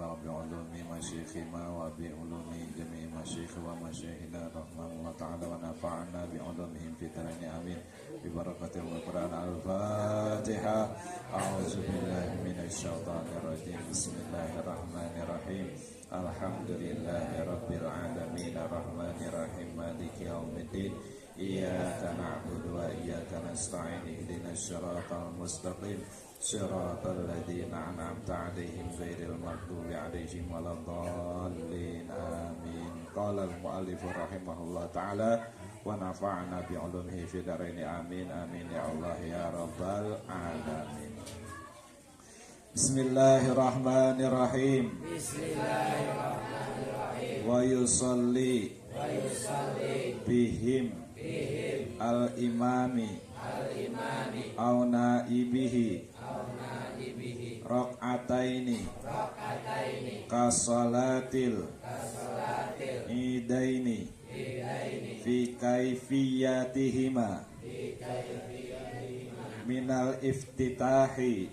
ta'ala bi'ulumi masyikhina wa bi'ulumi jami'i masyikh wa masyikhina rahmahullah ta'ala wa nafa'ana bi'ulumihim fitarani amin bibarakatil Quran al-Fatihah. A'udzubillahi minasyaitonirrajim. Bismillahirrahmanirrahim. Alhamdulillahi rabbil alamin arrahmanirrahim maliki yaumiddin. Iyyaka na'budu wa iyyaka nasta'in ihdinas siratal mustaqim siratal ladzina an'amta 'alaihim ghairil maghdubi 'alaihim waladdallin amin. Qala al-mu'allif rahimahullah ta'ala wa nafa'ana bi 'ulumihi fid dharain amin amin ya Allah ya rabbal alamin. Bismillahirrahmanirrahim. Bismillahirrahmanirrahim. Wa yusalli bihim al-imami au naibihi raq'ataini kasolatil idaini fi kaifiyatihima minal iftitahi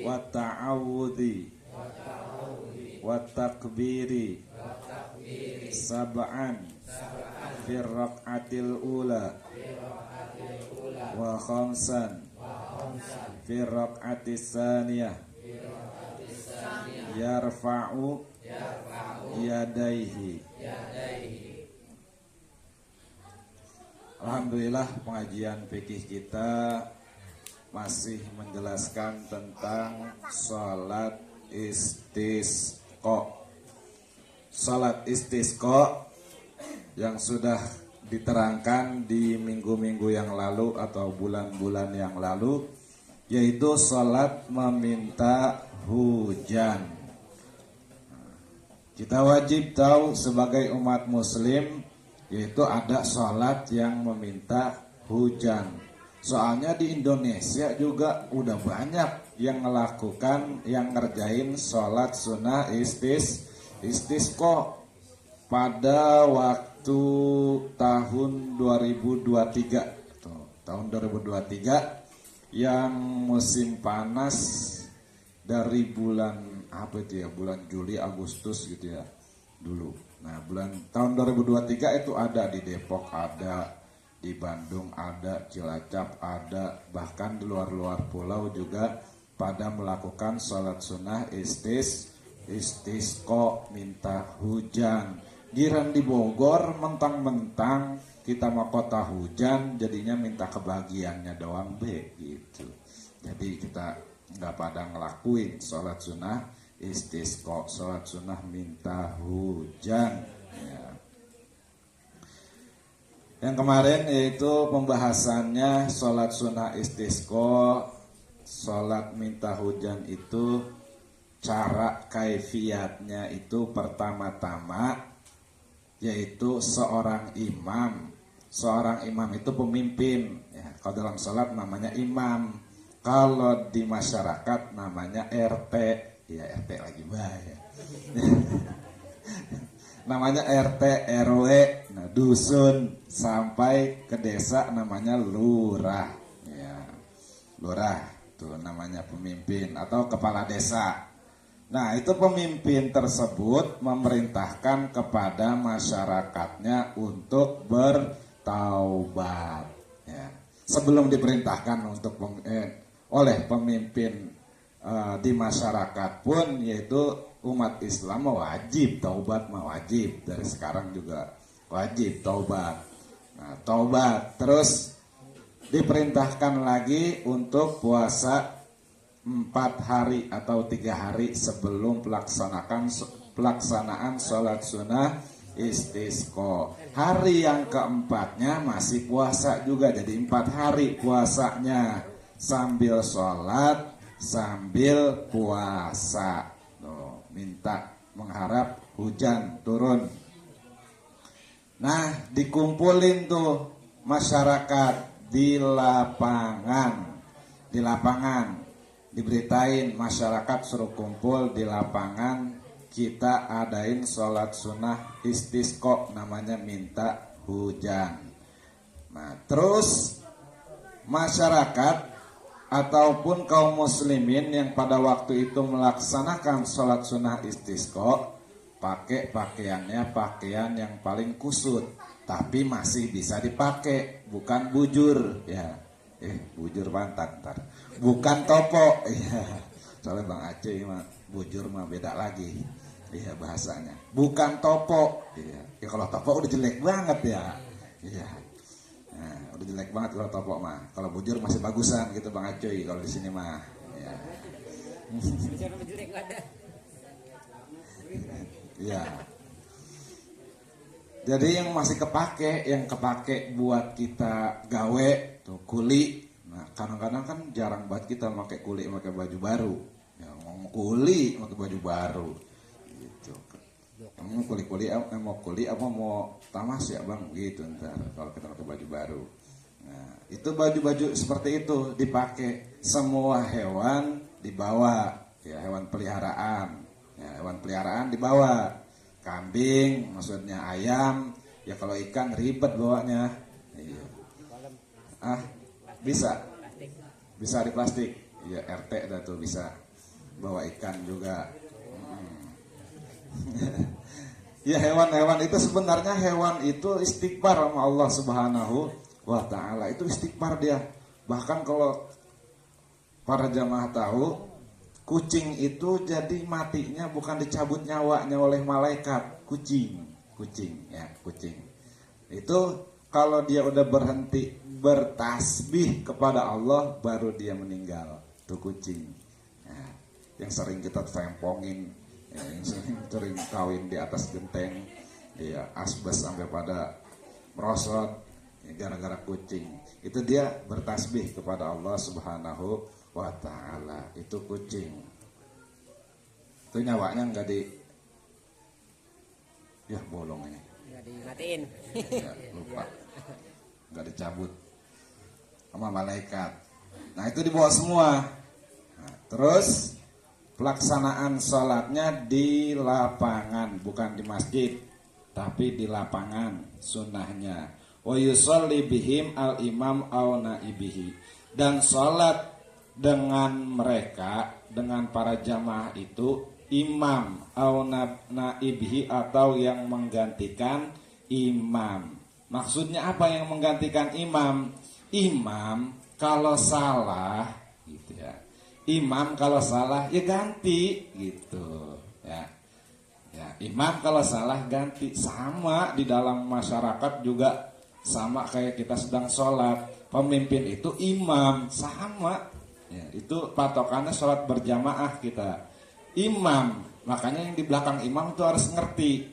wa ta'awudhi wa takbiri sab'an fi raq'atil ula wa khamsan fi raq'atis saniyah yarfa'u yadaihi. Alhamdulillah, pengajian fikih kita masih menjelaskan tentang salat istisqa. Salat istisqa yang sudah diterangkan di minggu-minggu yang lalu atau bulan-bulan yang lalu, yaitu salat meminta hujan. Kita wajib tahu sebagai umat muslim, yaitu ada salat yang meminta hujan. Soalnya di Indonesia juga udah banyak yang melakukan, yang ngerjain salat sunnah istisqa pada waktu tahun 2023. Tahun 2023 yang musim panas dari bulan apa itu ya, bulan Juli Agustus gitu ya dulu. Nah, tahun 2023 itu ada di Depok, ada di Bandung, ada Cilacap, ada bahkan di luar-luar pulau juga pada melakukan sholat sunnah istisqa minta hujan. Giran di Bogor mentang-mentang kita mau kota hujan, jadinya minta kebahagiaannya doang gitu. Jadi kita nggak pada ngelakuin sholat sunnah istisqa, sholat sunnah minta hujan ya. Yang kemarin yaitu pembahasannya sholat sunnah istisqa, sholat minta hujan itu cara kaifiyatnya itu pertama-tama yaitu seorang imam itu pemimpin ya. Kalau dalam sholat namanya imam, kalau di masyarakat namanya RT ya, RT lagi bahaya namanya RT RW, nah dusun sampai ke desa namanya lurah ya. Lurah tuh namanya pemimpin atau kepala desa. Nah, itu pemimpin tersebut memerintahkan kepada masyarakatnya untuk bertaubat ya. Sebelum diperintahkan untuk oleh pemimpin di masyarakat pun, yaitu umat Islam wajib taubat, wajib dari sekarang juga wajib taubat. Nah, taubat terus diperintahkan lagi untuk puasa 4 hari atau 3 hari sebelum pelaksanaan sholat sunnah istisqa. Hari yang keempatnya masih puasa juga, jadi 4 hari puasanya sambil sholat sambil puasa. Minta mengharap hujan turun. Nah, dikumpulin tuh masyarakat di lapangan. Diberitain masyarakat suruh kumpul di lapangan, kita adain sholat sunnah istisqa, namanya minta hujan. Nah, terus masyarakat ataupun kaum muslimin yang pada waktu itu melaksanakan sholat sunnah istisqa pakai pakaiannya pakaian yang paling kusut, tapi masih bisa dipakai, bukan bujur ya. Bujur pantat ntar. Bukan topo ya. Soalnya Bang Aceh mah bujur mah beda lagi. Iya bahasanya. Bukan topo. Iya. Ya kalau topo udah jelek banget ya. Iya. Nah, udah jelek banget kalau topo mah. Kalau bujur masih bagusan gitu Bang Acoy kalau di sini mah. Ya. Ya. Jadi yang masih kepake, yang kepake buat kita gawe tuh kuli. Nah, kadang-kadang kan jarang banget kita pakai kuli, pakai baju baru. Ya, mau kuli pakai baju baru. Gitu. Kamu kuli-kuli mau kuli apa mau tamas ya Bang gitu ntar kalau kita pakai baju baru. Nah, itu baju-baju seperti itu dipakai semua hewan dibawa, ya hewan peliharaan. Ya, hewan peliharaan dibawa. Kambing, maksudnya ayam. Ya kalau ikan ribet bawanya. Iya. Bisa. Bisa di plastik. Ya RT dah tuh bisa bawa ikan juga. Ya hewan-hewan itu sebenarnya hewan itu istighfar sama Allah Subhanahu wa taala. Itu istighfar dia. Bahkan kalau para jamaah tahu, kucing itu jadi matinya bukan dicabut nyawanya oleh malaikat, kucing ya, kucing. Itu kalau dia udah berhenti bertasbih kepada Allah baru dia meninggal, tuh kucing. Nah, yang sering kita tempongin, ya, yang sering kawin di atas genteng, ya asbes sampai pada merosot, ya, gara-gara kucing. Itu dia bertasbih kepada Allah Subhanahu wa ta'ala. Itu kucing. Itu nyawanya enggak ya bolong ini. Enggak dimatiin. Ya, lupa. Enggak dicabut sama malaikat. Nah, itu dibawa semua. Nah, terus pelaksanaan sholatnya di lapangan, bukan di masjid, tapi di lapangan sunnahnya. Wa yusolli bihim al imam au naibihi. Dan sholat dengan mereka, dengan para jamaah itu imam au naibihi atau yang menggantikan imam. Maksudnya apa yang menggantikan imam? Imam kalau salah gitu ya. Imam kalau salah ya ganti gitu ya. Ya, imam kalau salah ganti. Sama di dalam masyarakat juga sama kayak kita sedang sholat. Pemimpin itu imam, sama. Ya, itu patokannya sholat berjamaah kita. Imam, makanya yang di belakang imam itu harus ngerti.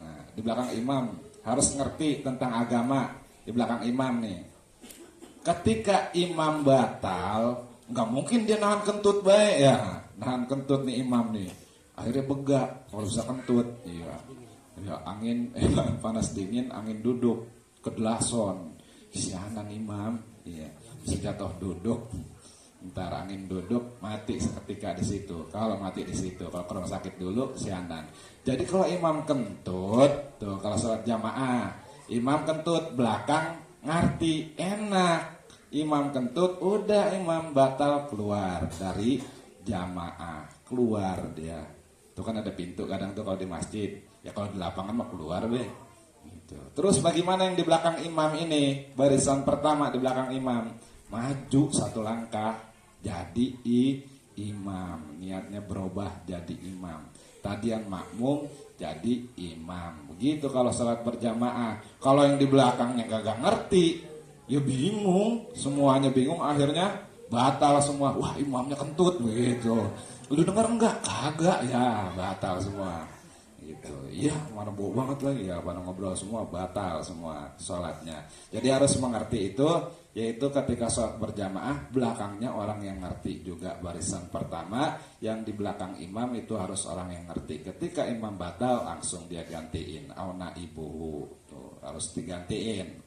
Nah, di belakang imam harus ngerti tentang agama. Di belakang imam nih. Ketika imam batal, nggak mungkin dia nahan kentut baik ya. Nahan kentut nih imam nih. Akhirnya begak, kalau bisa kentut. Iya. Ya, angin panas dingin, angin duduk, kedelason. Sianan imam, iya. Bisa jatuh duduk. Ntar angin duduk, mati seketika di situ. Kalau mati di situ, kalau ke rumah sakit dulu, sianan. Jadi kalau imam kentut, tuh kalau sholat jamaah, imam kentut belakang ngerti, enak. Imam kentut, udah imam batal keluar dari jamaah, keluar dia. Itu kan ada pintu kadang tuh kalau di masjid. Ya kalau di lapangan mah keluar be. Gitu. Terus bagaimana yang di belakang imam ini? Barisan pertama di belakang imam, maju satu langkah jadi imam. Niatnya berubah jadi imam. Tadi yang makmum jadi imam. Begitu kalau salat berjamaah. Kalau yang di belakangnya gak ngerti, ya bingung. Semuanya bingung, akhirnya batal semua. Wah, imamnya kentut begitu. Lu denger enggak? Kagak ya, batal semua. Gitu. Iya, mana bau banget lagi ya, pada ngobrol semua, batal semua sholatnya. Jadi harus mengerti itu, yaitu ketika sholat berjamaah, belakangnya orang yang ngerti juga barisan pertama, yang di belakang imam itu harus orang yang ngerti. Ketika imam batal, langsung dia gantiin, auna ibuhu, tuh harus digantiin.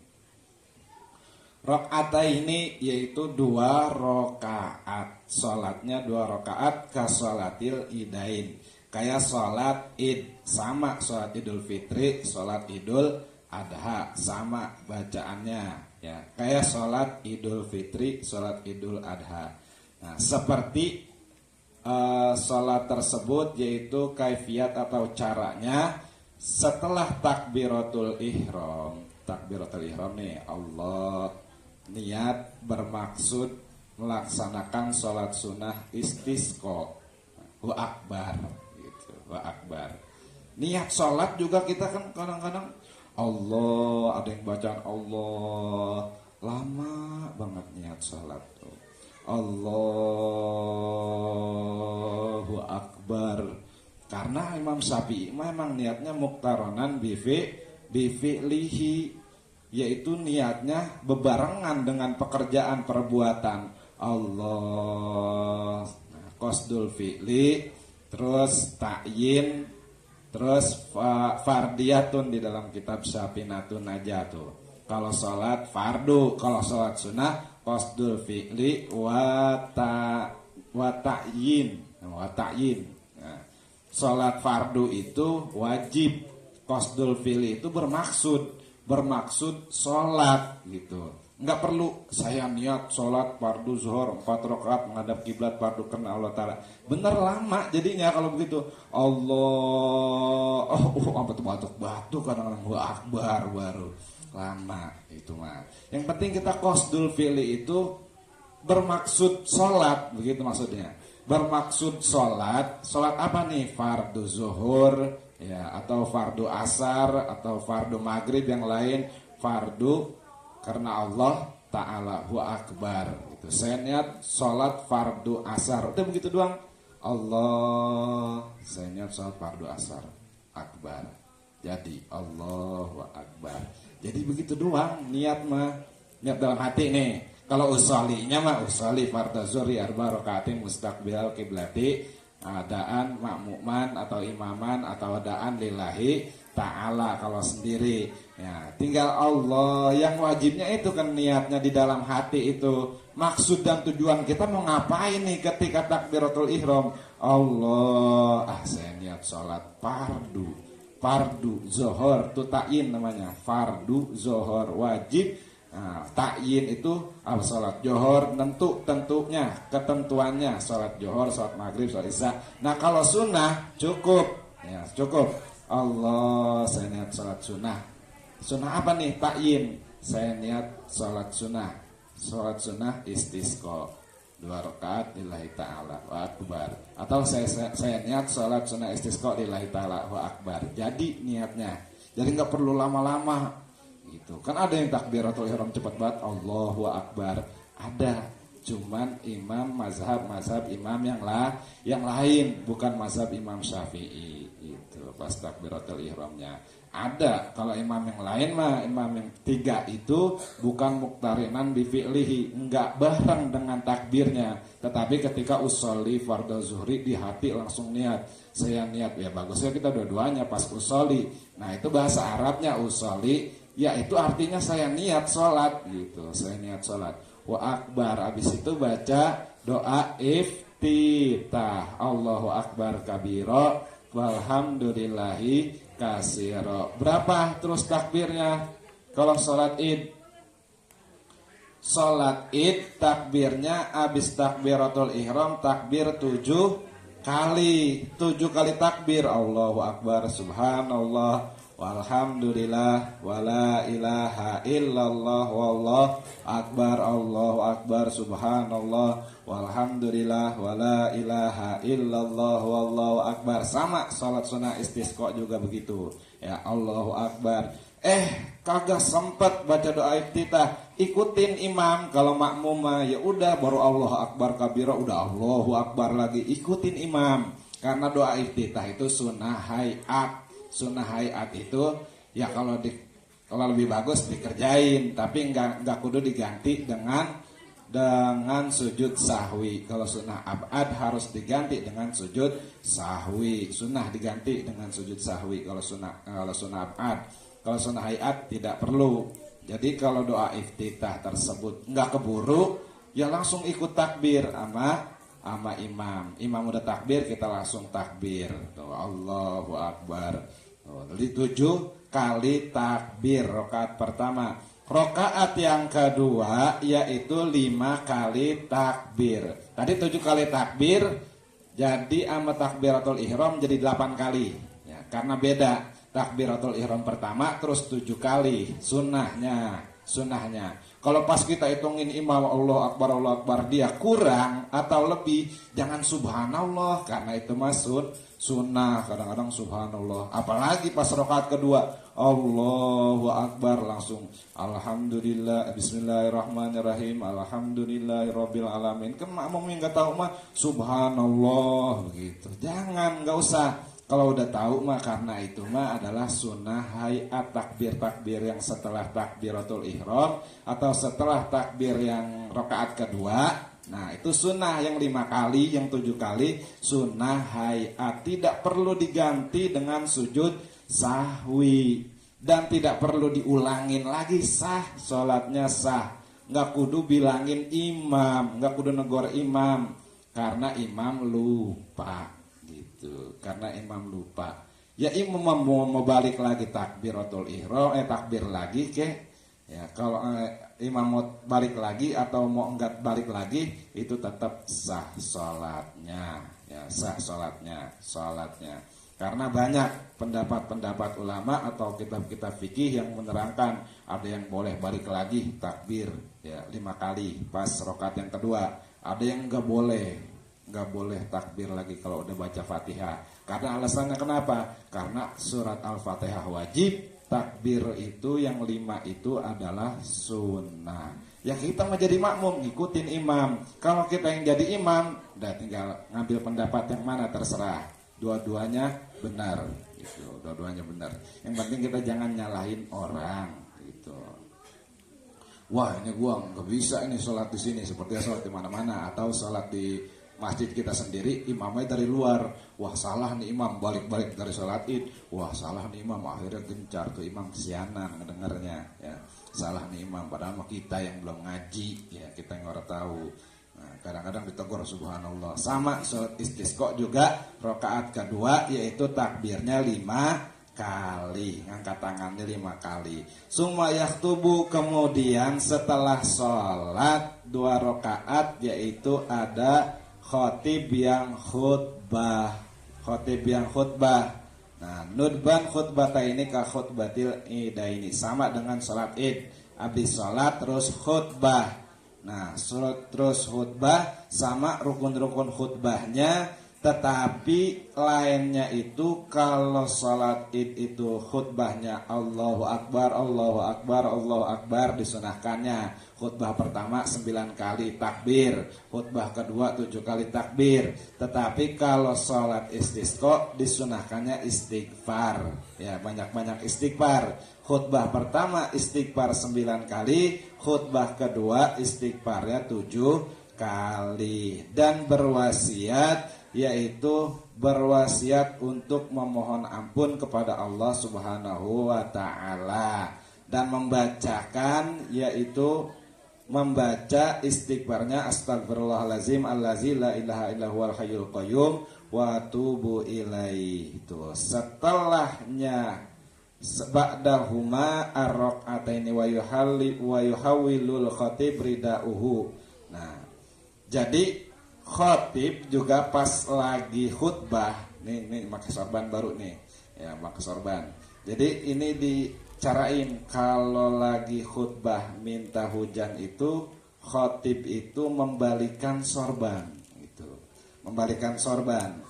Rakaat ini yaitu 2 rakaat, sholatnya 2 rakaat, kasolatil idain. Kayak sholat id, sama sholat idul fitri, sholat idul adha, sama bacaannya ya. Kayak sholat idul fitri, sholat idul adha. Nah, seperti sholat tersebut yaitu kaifiat atau caranya setelah takbiratul ihram. Takbiratul ihram nih, Allah niat bermaksud melaksanakan sholat sunnah istisqa, wa akbar gitu, wa akbar. Niat sholat juga kita kan kadang-kadang Allah, ada yang bacaan Allah lama banget niat sholat tuh. Allahu akbar. Karena Imam Syafi'i memang niatnya muktaronan bifi'lihi, yaitu niatnya bebarengan dengan pekerjaan perbuatan. Allah, nah, qasdul fi'li, terus ta'yin, terus fardiyatun di dalam kitab Syapinatun Najatu. Kalau sholat fardu, kalau sholat sunnah qasdul fi'li wa ta'yin. Nah, sholat fardu itu wajib, qasdul fi'li itu bermaksud sholat gitu. Nggak perlu saya niat sholat fardu zuhur 4 rakaat menghadap kiblat fardu karena Allah Ta'ala. Bener lama jadinya kalau begitu. Allah, apa tuh batuk kadang-kadang gua akbar baru lama itu mah. Yang penting kita qasdul fi'li itu bermaksud sholat, begitu maksudnya. Bermaksud sholat apa nih? Fardu zuhur ya, atau fardu asar, atau fardu maghrib, yang lain fardu karena Allah Ta'ala huwa akbar gitu. Saya niat sholat fardu asar, udah begitu doang. Allah, saya niat sholat fardu asar akbar, jadi Allahu akbar. Jadi begitu doang niat mah, niat dalam hati nih. Kalau usolinya mah usoli fardu zuhri arba rakaatin mustaqbil kiblati, adaan makmuman atau imaman atau adaan lillahi ta'ala kalau sendiri ya. Tinggal Allah yang wajibnya itu kan niatnya di dalam hati itu. Maksud dan tujuan kita mau ngapain nih ketika takbiratul ihram? Allah, saya niat sholat fardu zuhur, itu ta'yin namanya, fardu zuhur wajib. Nah, ta'yin itu sholat zuhur tentunya, ketentuannya sholat zuhur, sholat maghrib, sholat isya. Nah kalau sunnah cukup ya, cukup Allah, saya niat sholat sunnah. Sunnah apa nih? Ta'yin, saya niat sholat sunnah. Sholat sunnah istisqa 2 rakaat lillahi ta'ala wa akbar. Atau saya niat sholat sunnah istisqa lillahi ta'ala wa akbar. Jadi niatnya, jadi nggak perlu lama-lama gitu. Kan ada yang takbiratul ihram cepat banget, Allahu akbar. Ada, cuman imam mazhab imam yang lain, bukan mazhab Imam Syafi'i itu pas takbiratul ihramnya. Ada kalau imam yang lain mah, imam yang 3 itu bukan muktarinan bi fi'lihi, enggak bareng dengan takbirnya, tetapi ketika usolli fardhu zuhri di hati langsung niat. Saya niat, ya bagusnya kita dua-duanya pas usolli. Nah itu bahasa Arabnya usolli, ya itu artinya saya niat sholat gitu. Saya niat sholat wa akbar, habis itu baca doa iftitah, Allahu akbar kabira walhamdulillahi kasiro. Berapa terus takbirnya kalau sholat id? Sholat id takbirnya abis takbiratul ihram takbir 7 kali. 7 kali takbir, Allahu akbar, subhanallah, walhamdulillah, wala ilaha illallah, wallahu akbar, Allahu akbar, subhanallah, walhamdulillah, wala ilaha illallah, wallahu akbar. Sama salat sunnah istisqa juga begitu ya, Allahu akbar. Kagak sempet baca doa iftitah, ikutin imam. Kalau makmum ya udah baru Allahu akbar kabira, udah Allahu akbar lagi, ikutin imam. Karena doa iftitah itu sunnah hayat. Sunnah hayat itu ya kalau lebih bagus dikerjain, tapi enggak kudu diganti dengan sujud sahwi. Kalau sunnah abad harus diganti dengan sujud sahwi. Sunnah diganti dengan sujud sahwi kalau sunnah abad. Kalau sunnah hayat tidak perlu. Jadi kalau doa iftitah tersebut enggak keburu, ya langsung ikut takbir sama imam. Imam udah takbir, kita langsung takbir. Tuh, Allahu akbar. Jadi 7 kali takbir rakaat pertama. Rokaat yang kedua yaitu 5 kali takbir. Tadi 7 kali takbir, jadi sama takbiratul ihram jadi 8 kali. Ya, karena beda. Takbiratul ihram pertama terus 7 kali sunnahnya. Kalau pas kita hitungin imam Allah Akbar dia kurang atau lebih, jangan subhanallah karena itu maksud sunnah. Kadang-kadang subhanallah. Apalagi pas rakaat kedua Allahu Akbar langsung alhamdulillah bismillahirrahmanirrahim alhamdulillahirabbil alamin. Kan makmum yang enggak tahu mah subhanallah begitu. Jangan, enggak usah. Kalau udah tahu mah karena itu mah adalah sunnah hayat takbir yang setelah takbiratul ihram atau setelah takbir yang rakaat kedua. Nah itu sunnah yang 5 kali, yang 7 kali sunnah hayat. Tidak perlu diganti dengan sujud sahwi dan tidak perlu diulangin lagi, sah, sholatnya sah. Nggak kudu bilangin imam, nggak kudu negor imam karena imam lupa. Karena imam lupa. Ya imam mau balik lagi takbiratul ihram takbir lagi ya kalau imam mau balik lagi atau mau enggak balik lagi itu tetap sah salatnya ya, sah salatnya. Karena banyak pendapat ulama atau kitab-kitab fikih yang menerangkan ada yang boleh balik lagi takbir ya 5 kali pas rakaat yang kedua, ada yang enggak boleh takbir lagi kalau udah baca Fatihah. Karena alasannya kenapa? Karena surat Al-Fatihah wajib, takbir itu yang 5 itu adalah sunnah. Ya kita mau jadi makmum ngikutin imam. Kalau kita yang jadi imam, udah tinggal ngambil pendapat yang mana terserah. Dua-duanya benar gitu. Dua-duanya benar. Yang penting kita jangan nyalahin orang gitu. Wah, ini gua nggak bisa ini sholat di sini seperti sholat di mana-mana atau sholat di masjid kita sendiri, imamnya dari luar. Wah salah nih imam, balik-balik dari sholat id. Wah salah nih imam, akhirnya gencar tuh imam kesianan ngedengarnya ya. Salah nih imam, padahal mah kita yang belum ngaji ya, kita yang orang tahu. Nah, kadang-kadang ditegur subhanallah. Sama sholat istisqa juga rakaat kedua yaitu takbirnya 5 kali, ngangkat tangannya 5 kali. Summa yaktubu, kemudian setelah sholat 2 rakaat yaitu ada khotib yang khutbah. Nah, nudban khutbata ini ka khutbatil idaini, sama dengan salat id. Habis salat terus khutbah. Nah, terus khutbah sama rukun-rukun khutbahnya. Tetapi lainnya itu kalau salat id itu khutbahnya Allahu Akbar disunahkannya. Khutbah pertama 9 kali takbir, khutbah kedua 7 kali takbir. Tetapi kalau salat istisqa disunahkannya istighfar. Ya, banyak-banyak istighfar. Khutbah pertama istighfar 9 kali, khutbah kedua istighfarnya 7 kali. Dan berwasiat yaitu berwasiat untuk memohon ampun kepada Allah Subhanahu wa taala dan membacakan yaitu membaca istighfarnya astagfirullahalazim allazi la ilaha illa huwal hayyul qayyum wa atubu ilaihi. Itu setelahnya ba'dahuma ar-raq'ataini wa yuhawwilul khatib ridauhu. Nah, jadi khotib juga pas lagi khutbah nih pakai sorban baru nih ya, pakai sorban. Jadi ini dicarain kalau lagi khutbah minta hujan itu khotib itu membalikan sorban gitu, membalikan sorban.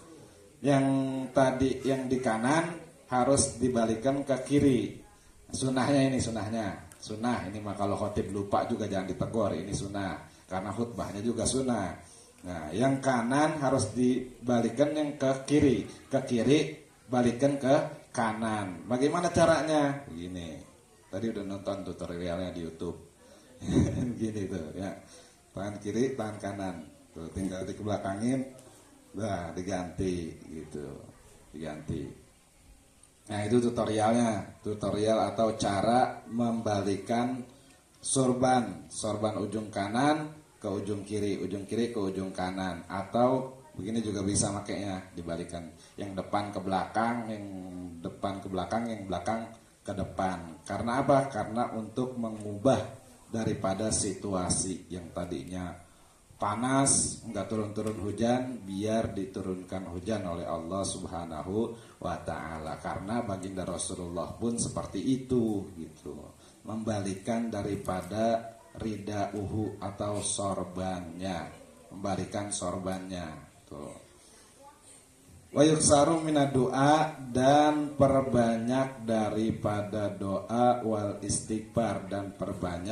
Yang tadi yang di kanan harus dibalikan ke kiri. Sunnah ini mah kalau khotib lupa juga jangan ditegur, ini sunnah karena khutbahnya juga sunnah. Nah, yang kanan harus dibalikan yang ke kiri balikan ke kanan. Bagaimana caranya? Begini. Tadi udah nonton tutorialnya di YouTube. Gini tuh ya. Tangan kiri, tangan kanan. Tuh tinggal dikebelakangin. Nah, diganti gitu. Diganti. Nah, itu tutorialnya. Tutorial atau cara membalikan sorban ujung kanan ke ujung kiri ke ujung kanan, atau begini juga bisa makainya dibalikan yang depan ke belakang, yang belakang ke depan. Karena apa? Karena untuk mengubah daripada situasi yang tadinya panas, nggak turun-turun hujan, biar diturunkan hujan oleh Allah Subhanahu wa Ta'ala. Karena baginda Rasulullah pun seperti itu, gitu, membalikan daripada ridauhu atau sorbannya, membalikan sorbannya, tuh. Wa yuksaru minad doa, dan perbanyak daripada doa, wal istighfar, dan perbanyak